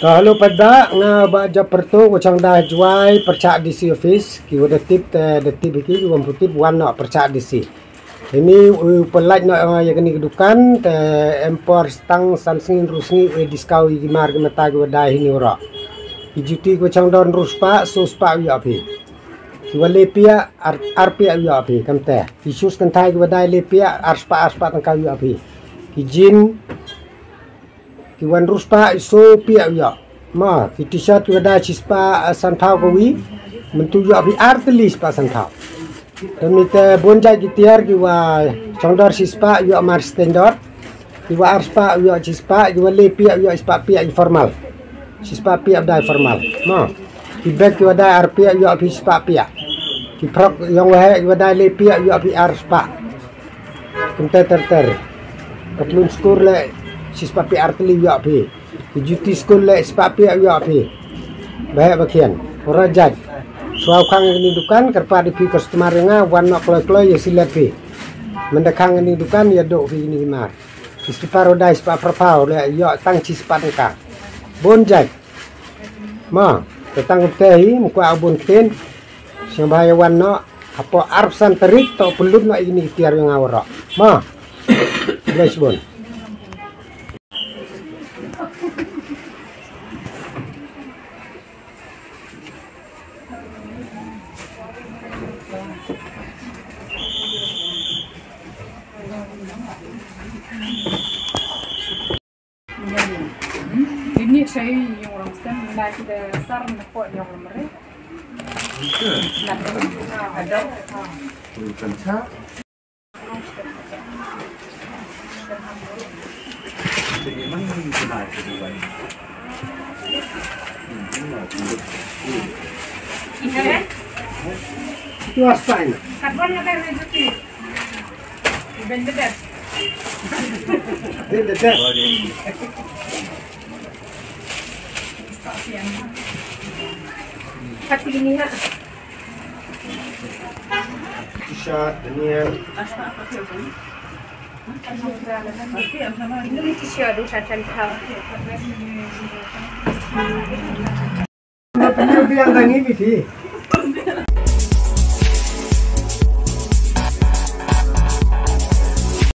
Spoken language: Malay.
Kalau pada nga baca pertu kucang dah juai percak DC office ki wada tip iki wam putih wan nak percak DC. Ini pelaj nak ya kini kedukan te empor stang sansingin rusni diskau iki mar ke mata ke wada ini ora. Ijuti kucang don ruspa suspa wi api. Ki wale pia arpia wi api kamte. Isus kan thai ke wada le pia arspa tangka wi api. Ki jin Kiwan ruspa iso pia ya ma ki t-shirt wada chispa santau kowi mentuju api artelis pa santau temite bonja gitiar kiwa chongdor chispa yo mar standard kiwa arspa yo chispa kiwa le pia yo ispa pia informal chispa pia da informal ma ki bag kiwa da arpia yo api chispa pia ki prok yang wae kiwa da le pia yo api arspa kente ter patlun skur le sispa pi arteli yo api juti school le sispa pi yo api bae bakian ora jag suau kang ini dukan kerpa di pi customer nga wan nok kloy ya silat pi mendekang ini dukan ya do pi ini mar istiparo dai spa propau le yo tang sispa ka bon jag ma tetang tei muka abun ken sembaya wan no apa arsan terik to pelut no ini tiar yang awra ma guys bon. Ini saya yang orang stand mulai kita besar nak yang mereka. Ada. Kenca. Jadi mana yang benar itu baik? Ini kan? Itu asain. Kapan nak rezeki? Bendedet. Bendedet. Kasih ini nak. T-shirt Daniel. Ini t-shirt dulu saya tahu. Kenapa dia bilang tadi